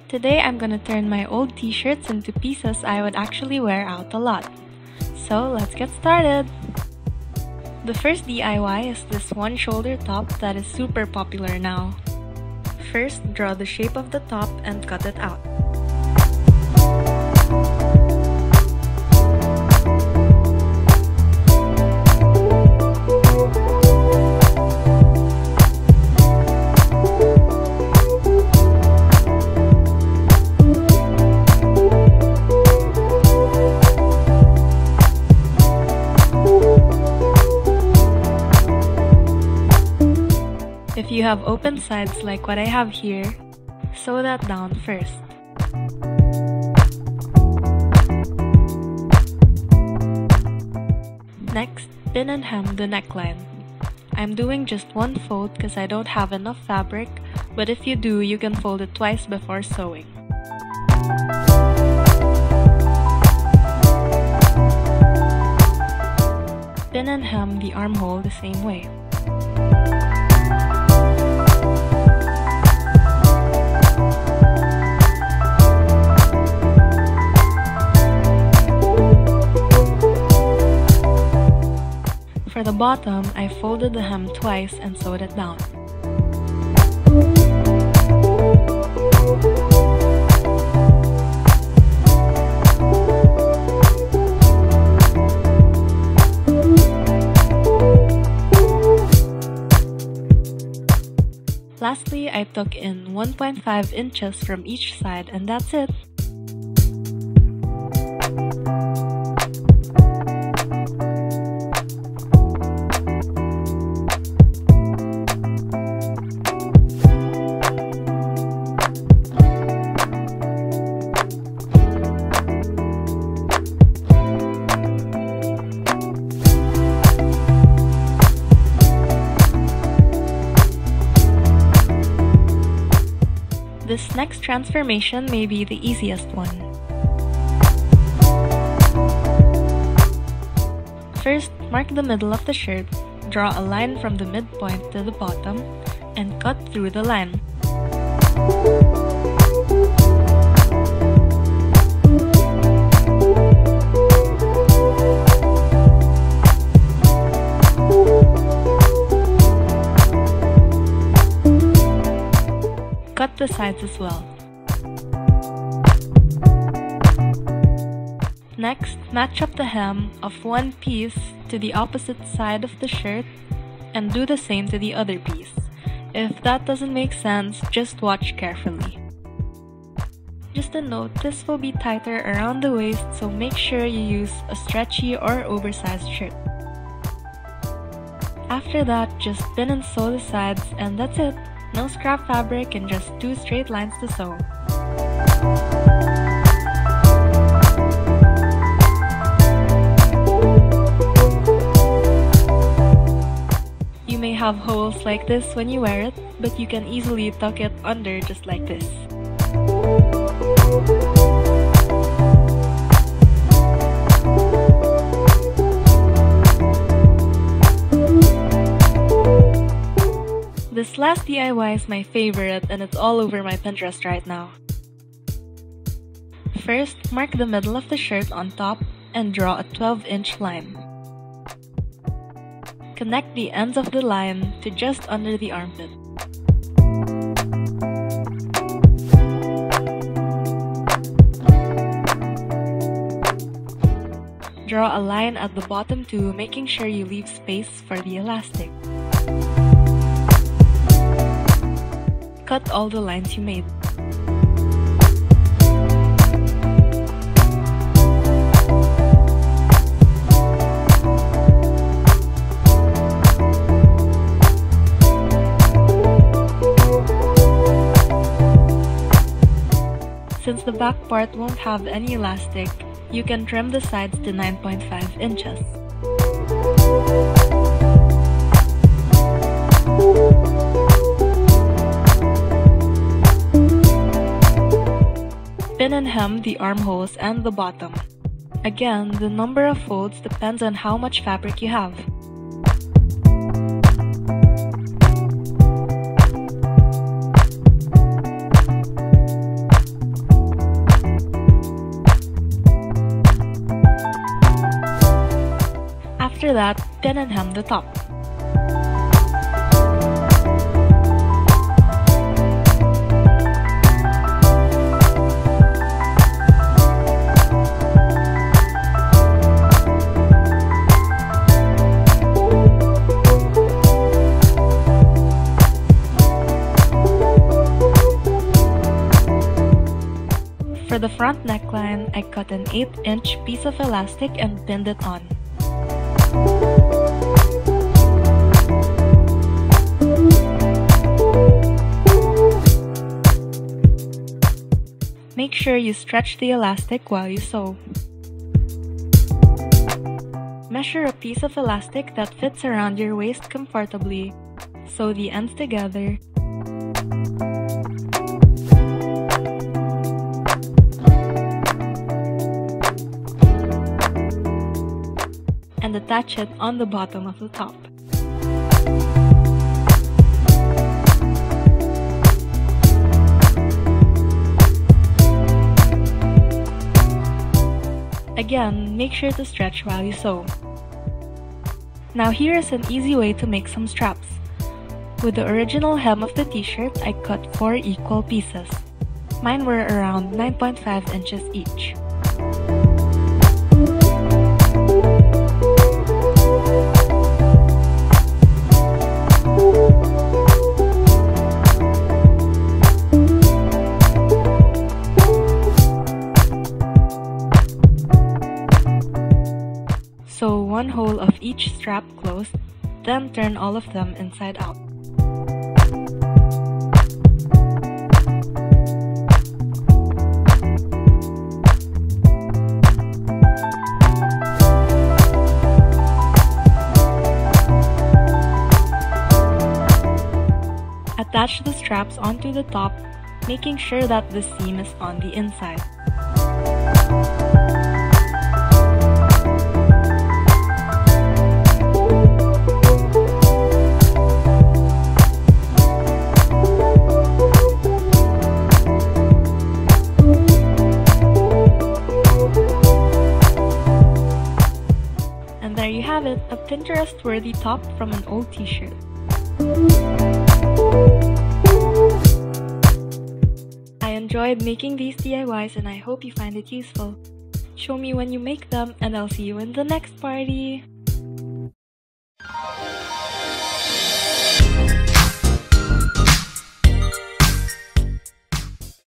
Today I'm gonna turn my old t-shirts into pieces I would actually wear out a lot. So let's get started! The first DIY is this one shoulder top that is super popular now. First, draw the shape of the top and cut it out. If you have open sides like what I have here, sew that down first. Next, pin and hem the neckline. I'm doing just one fold because I don't have enough fabric, but if you do, you can fold it twice before sewing. Pin and hem the armhole the same way. For the bottom, I folded the hem twice and sewed it down. Lastly, I took in 1.5 inches from each side, and that's it! This next transformation may be the easiest one. First, mark the middle of the shirt, draw a line from the midpoint to the bottom, and cut through the line. Cut the sides as well. Next, match up the hem of one piece to the opposite side of the shirt and do the same to the other piece. If that doesn't make sense, just watch carefully. Just a note, this will be tighter around the waist, so make sure you use a stretchy or oversized shirt. After that, just pin and sew the sides, and that's it! No scrap fabric and just 2 straight lines to sew. You may have holes like this when you wear it, but you can easily tuck it under just like this. This last DIY is my favorite and it's all over my Pinterest right now. First, mark the middle of the shirt on top and draw a 12-inch line. Connect the ends of the line to just under the armpit. Draw a line at the bottom too, making sure you leave space for the elastic. Cut all the lines you made. Since the back part won't have any elastic, you can trim the sides to 9.5 inches. Pin and hem the armholes and the bottom. Again, the number of folds depends on how much fabric you have. that, pin and hem the top. For the front neckline, I cut an 8-inch piece of elastic and pinned it on. Make sure you stretch the elastic while you sew. Measure a piece of elastic that fits around your waist comfortably. Sew the ends together. And attach it on the bottom of the top. Again, make sure to stretch while you sew. Now here is an easy way to make some straps. With the original hem of the t-shirt, I cut 4 equal pieces. Mine were around 9.5 inches each. Sew one hole of each strap closed, then turn all of them inside out. Attach the straps onto the top, making sure that the seam is on the inside. And there you have it, a Pinterest-worthy top from an old t-shirt. I enjoyed making these DIYs and I hope you find it useful. Show me when you make them and I'll see you in the next party!